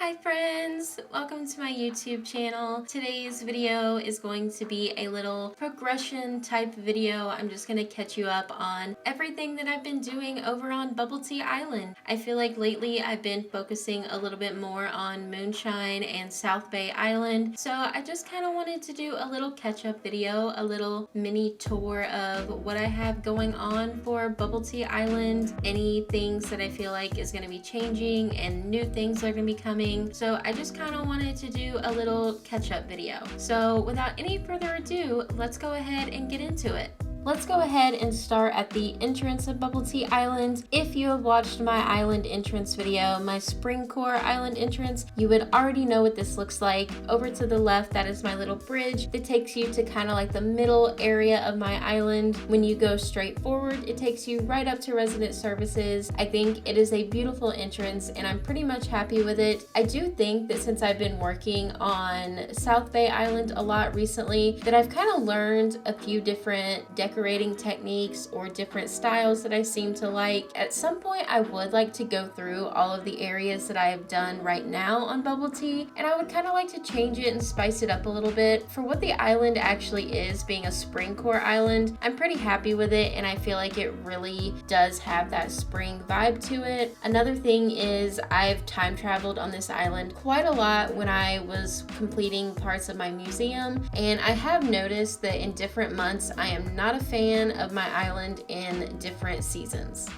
Hi friends! Welcome to my YouTube channel. Today's video is going to be a little progression type video. I'm just going to catch you up on everything that I've been doing over on Bubble Tea Island. I feel like lately I've been focusing a little bit more on Moonshine and South Bay Island. So I just kind of wanted to do a little catch up video, a little mini tour of what I have going on for Bubble Tea Island, any things that I feel like is going to be changing and new things that are going to be coming. So I just kind of wanted to do a little catch-up video. So without any further ado, let's go ahead and get into it. Let's go ahead and start at the entrance of Bubble Tea Island. If you have watched my island entrance video, my Spring Core island entrance, you would already know what this looks like. Over to the left, that is my little bridge that takes you to kind of like the middle area of my island. When you go straight forward, it takes you right up to resident services. I think it is a beautiful entrance and I'm pretty much happy with it. I do think that since I've been working on South Bay Island a lot recently, that I've kind of learned a few different decorating techniques or different styles that I seem to like. At some point I would like to go through all of the areas that I have done right now on Bubble Tea, and I would kind of like to change it and spice it up a little bit. For what the island actually is, being a spring core island, I'm pretty happy with it and I feel like it really does have that spring vibe to it. Another thing is I've time traveled on this island quite a lot when I was completing parts of my museum, and I have noticed that in different months I am not a fan of my island in different seasons.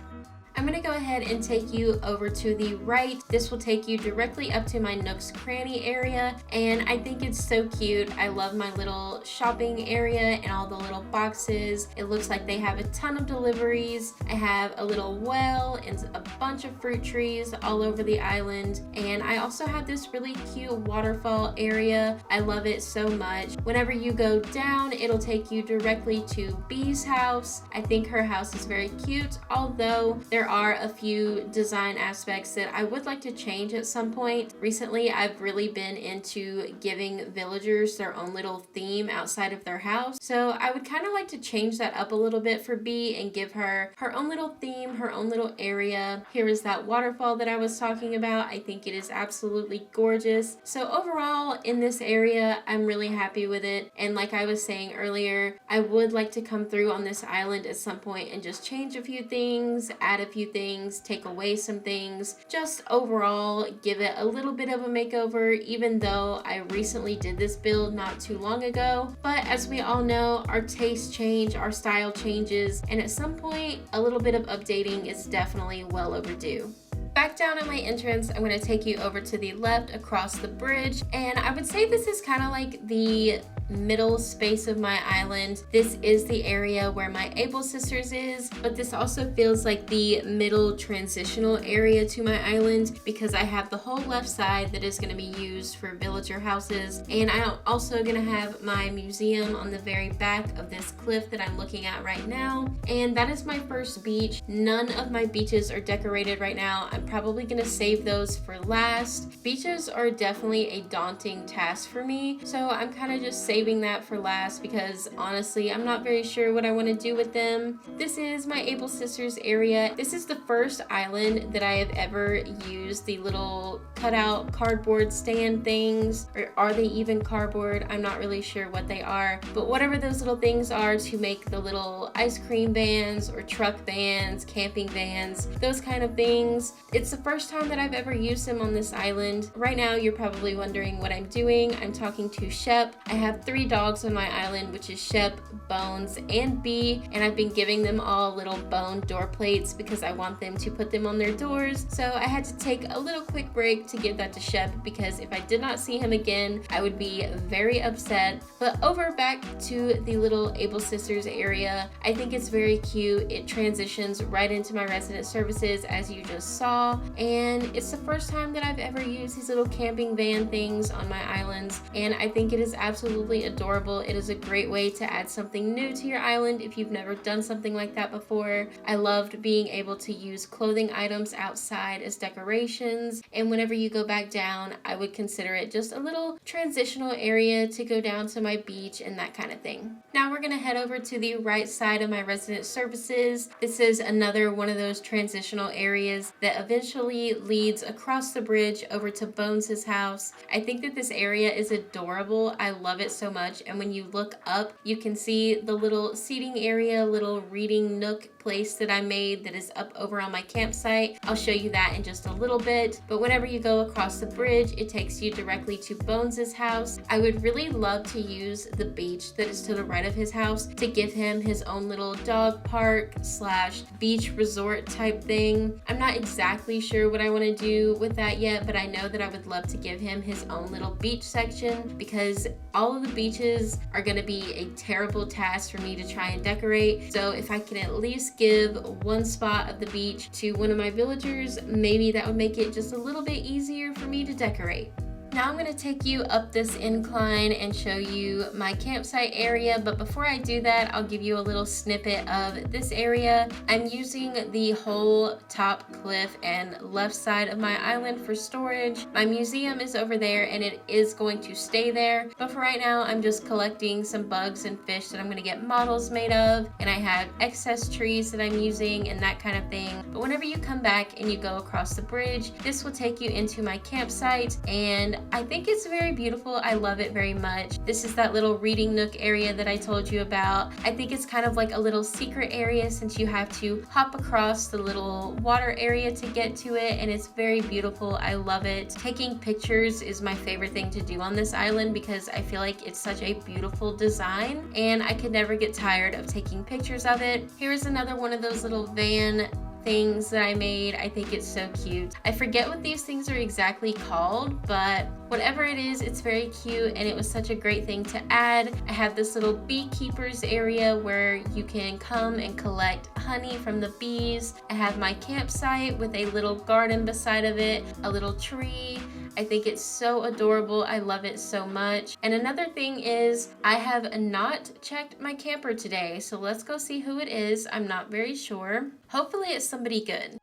I'm going to go ahead and take you over to the right. This will take you directly up to my Nook's Cranny area, and I think it's so cute. I love my little shopping area and all the little boxes. It looks like they have a ton of deliveries. I have a little well and a bunch of fruit trees all over the island, and I also have this really cute waterfall area. I love it so much. Whenever you go down, it'll take you directly to Bee's house. I think her house is very cute, although there are a few design aspects that I would like to change at some point. Recently, I've really been into giving villagers their own little theme outside of their house. So I would kind of like to change that up a little bit for Bee and give her her own little theme, her own little area. Here is that waterfall that I was talking about. I think it is absolutely gorgeous. So overall, in this area, I'm really happy with it. And like I was saying earlier, I would like to come through on this island at some point and just change a few things, add a few things, take away some things, just overall give it a little bit of a makeover, even though I recently did this build not too long ago. But as we all know, our tastes change, our style changes, and at some point a little bit of updating is definitely well overdue. Back down at my entrance, I'm going to take you over to the left across the bridge, and I would say this is kind of like the middle space of my island. This is the area where my Able Sisters is, but this also feels like the middle transitional area to my island because I have the whole left side that is going to be used for villager houses, and I'm also going to have my museum on the very back of this cliff that I'm looking at right now, and that is my first beach. None of my beaches are decorated right now. I'm probably going to save those for last. Beaches are definitely a daunting task for me, so I'm kind of just saving that for last because honestly I'm not very sure what I want to do with them. This is my Able Sisters area. This is the first island that I have ever used the little cutout cardboard stand things, or are they even cardboard? I'm not really sure what they are, but whatever those little things are to make the little ice cream vans or truck vans, camping vans, those kind of things. It's the first time that I've ever used them on this island. Right now you're probably wondering what I'm doing. I'm talking to Shep. I have 3 dogs on my island, which is Shep, Bones, and Bee, and I've been giving them all little bone door plates because I want them to put them on their doors. So I had to take a little quick break to give that to Shep because if I did not see him again, I would be very upset. But over back to the little Able Sisters area, I think it's very cute. It transitions right into my resident services as you just saw, and it's the first time that I've ever used these little camping van things on my islands, and I think it is absolutely simply adorable. It is a great way to add something new to your island if you've never done something like that before. I loved being able to use clothing items outside as decorations, and whenever you go back down, I would consider it just a little transitional area to go down to my beach and that kind of thing. Now we're gonna head over to the right side of my resident services. This is another one of those transitional areas that eventually leads across the bridge over to Bones' house. I think that this area is adorable. I love it so much, and when you look up, you can see the little seating area, little reading nook place that I made that is up over on my campsite. I'll show you that in just a little bit, but whenever you go across the bridge, it takes you directly to Bones' house. I would really love to use the beach that is to the right of his house to give him his own little dog park / beach resort type thing. I'm not exactly sure what I want to do with that yet, but I know that I would love to give him his own little beach section, because all of the beaches are going to be a terrible task for me to try and decorate. So if I can at least give one spot of the beach to one of my villagers, maybe that would make it just a little bit easier for me to decorate. Now I'm going to take you up this incline and show you my campsite area, but before I do that, I'll give you a little snippet of this area. I'm using the whole top cliff and left side of my island for storage. My museum is over there and it is going to stay there, but for right now I'm just collecting some bugs and fish that I'm going to get models made of, and I have excess trees that I'm using and that kind of thing. But whenever you come back and you go across the bridge, this will take you into my campsite, and I think it's very beautiful. I love it very much. This is that little reading nook area that I told you about. I think it's kind of like a little secret area since you have to hop across the little water area to get to it, and it's very beautiful. I love it. Taking pictures is my favorite thing to do on this island because I feel like it's such a beautiful design and I could never get tired of taking pictures of it. Here's another one of those little van things that I made. I think it's so cute. I forget what these things are exactly called, but whatever it is, it's very cute and it was such a great thing to add. I have this little beekeepers area where you can come and collect honey from the bees. I have my campsite with a little garden beside of it, a little tree. I think it's so adorable. I love it so much. And another thing is I have not checked my camper today, so let's go see who it is. I'm not very sure. Hopefully it's somebody good.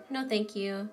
No thank you.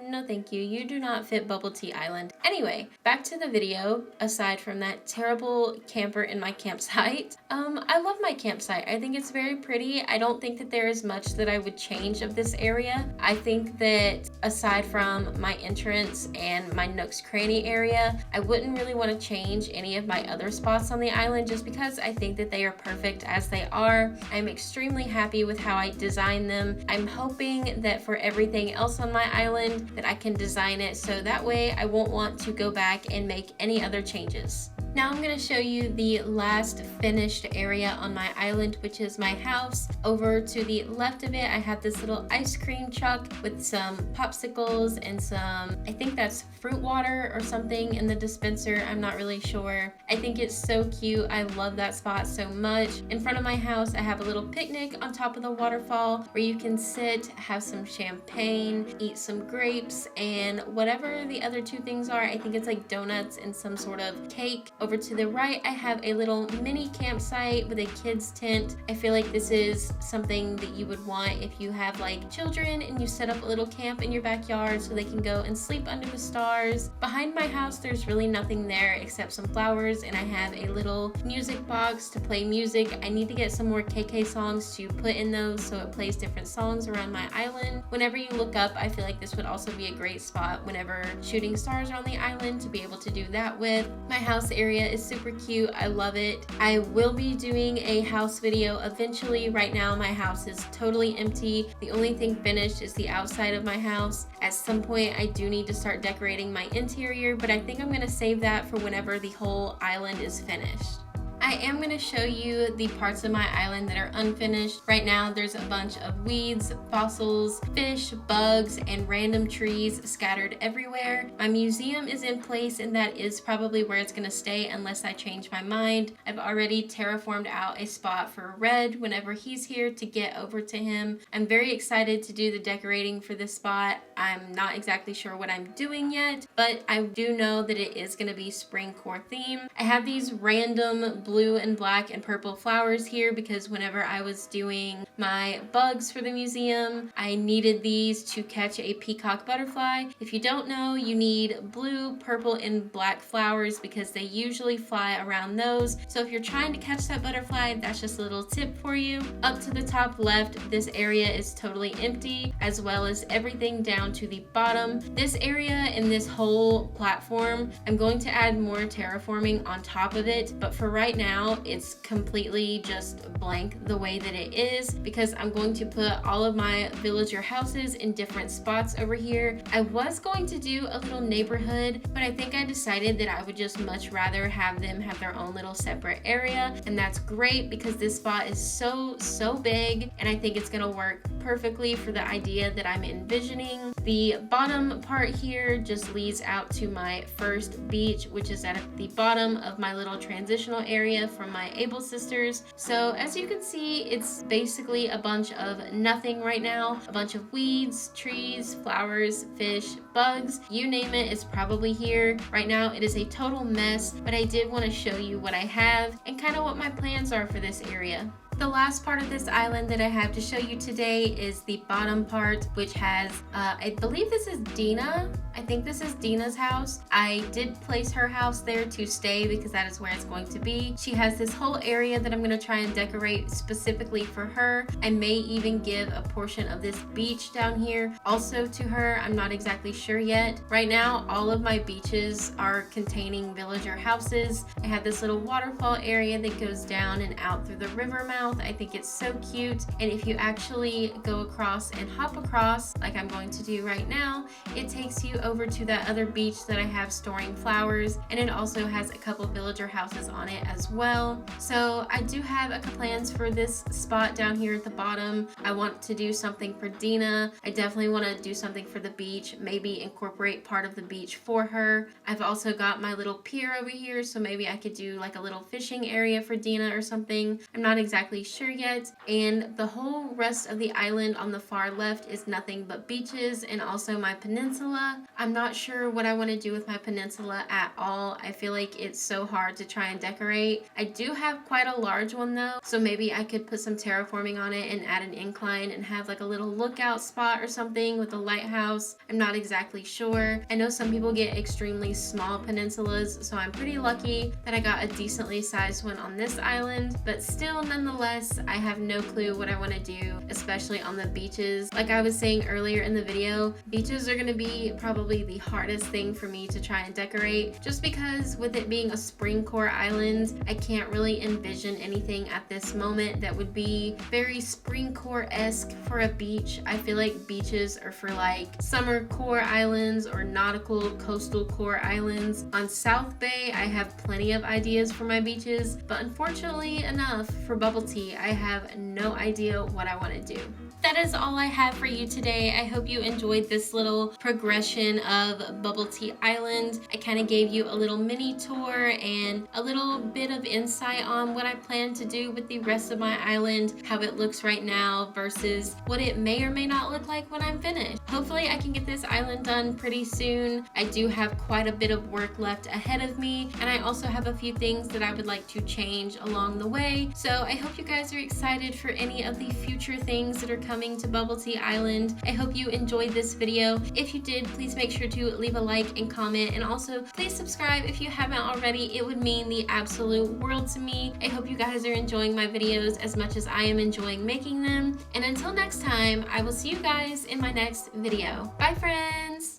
No thank you. You do not fit Bubble Tea Island. Anyway, back to the video. Aside from that terrible camper in my campsite, I love my campsite. I think it's very pretty. I don't think that there is much that I would change of this area. I think that aside from my entrance and my Nook's Cranny area, I wouldn't really want to change any of my other spots on the island just because I think that they are perfect as they are. I'm extremely happy with how I designed them. I'm hoping that for everything else on my island, that I can design it so that way I won't want to go back and make any other changes. Now I'm going to show you the last finished area on my island, which is my house. Over to the left of it, I have this little ice cream truck with some popsicles and some, I think that's fruit water or something in the dispenser. I'm not really sure. I think it's so cute. I love that spot so much. In front of my house, I have a little picnic on top of the waterfall where you can sit, have some champagne, eat some grapes, and whatever the other two things are. I think it's like donuts and some sort of cake. Over to the right, I have a little mini campsite with a kids tent. I feel like this is something that you would want if you have like children and you set up a little camp in your backyard so they can go and sleep under the stars. Behind my house, there's really nothing there except some flowers, and I have a little music box to play music. I need to get some more KK songs to put in those so it plays different songs around my island. Whenever you look up, I feel like this would also be a great spot whenever shooting stars are on the island to be able to do that with. My house area is super cute. I love it. I will be doing a house video eventually. Right now my house is totally empty. The only thing finished is the outside of my house. At some point I do need to start decorating my interior, but I think I'm going to save that for whenever the whole island is finished. I am going to show you the parts of my island that are unfinished. Right now there's a bunch of weeds, fossils, fish, bugs, and random trees scattered everywhere. My museum is in place and that is probably where it's going to stay unless I change my mind. I've already terraformed out a spot for Red whenever he's here to get over to him. I'm very excited to do the decorating for this spot. I'm not exactly sure what I'm doing yet, but I do know that it is going to be spring core theme. I have these random blue and black and purple flowers here because whenever I was doing my bugs for the museum, I needed these to catch a peacock butterfly. If you don't know, you need blue, purple, and black flowers because they usually fly around those. So if you're trying to catch that butterfly, that's just a little tip for you. Up to the top left, this area is totally empty, as well as everything down to the bottom. This area and this whole platform, I'm going to add more terraforming on top of it, but for right now, it's completely just blank the way that it is because I'm going to put all of my villager houses in different spots over here. I was going to do a little neighborhood, but I think I decided that I would just much rather have them have their own little separate area, and that's great because this spot is so big, and I think it's gonna work perfectly for the idea that I'm envisioning. The bottom part here just leads out to my first beach, which is at the bottom of my little transitional area from my able sisters. So as you can see, it's basically a bunch of nothing right now. A bunch of weeds, trees, flowers, fish, bugs, you name it, it's probably here. Right now it is a total mess, but I did want to show you what I have and kind of what my plans are for this area. The last part of this island that I have to show you today is the bottom part, which has, I believe this is Dina. I think this is Dina's house. I did place her house there to stay because that is where it's going to be. She has this whole area that I'm going to try and decorate specifically for her. I may even give a portion of this beach down here also to her. I'm not exactly sure yet. Right now, all of my beaches are containing villager houses. I have this little waterfall area that goes down and out through the river mouth. I think it's so cute, and if you actually go across and hop across like I'm going to do right now, it takes you over to that other beach that I have storing flowers, and it also has a couple villager houses on it as well. So I do have a couple plans for this spot down here at the bottom. I want to do something for Dina. I definitely want to do something for the beach, maybe incorporate part of the beach for her. I've also got my little pier over here, so maybe I could do like a little fishing area for Dina or something. I'm not exactly sure yet. And the whole rest of the island on the far left is nothing but beaches and also my peninsula. I'm not sure what I want to do with my peninsula at all. I feel like it's so hard to try and decorate. I do have quite a large one though, so maybe I could put some terraforming on it and add an incline and have like a little lookout spot or something with a lighthouse. I'm not exactly sure. I know some people get extremely small peninsulas, so I'm pretty lucky that I got a decently sized one on this island, but still nonetheless, I have no clue what I want to do, especially on the beaches. Like I was saying earlier in the video, beaches are going to be probably the hardest thing for me to try and decorate, just because with it being a spring core island, I can't really envision anything at this moment that would be very spring core-esque for a beach. I feel like beaches are for like summer core islands or nautical coastal core islands. On South Bay, I have plenty of ideas for my beaches, but unfortunately enough, for bubble tea, I have no idea what I want to do. That is all I have for you today. I hope you enjoyed this little progression of Bubble Tea Island. I kind of gave you a little mini tour and a little bit of insight on what I plan to do with the rest of my island, how it looks right now versus what it may or may not look like when I'm finished. Hopefully I can get this island done pretty soon. I do have quite a bit of work left ahead of me, and I also have a few things that I would like to change along the way. So I hope you guys are excited for any of the future things that are coming to Bubble Tea Island. I hope you enjoyed this video. If you did, please make sure to leave a like and comment, and also please subscribe if you haven't already. It would mean the absolute world to me. I hope you guys are enjoying my videos as much as I am enjoying making them. And until next time, I will see you guys in my next video. Bye friends!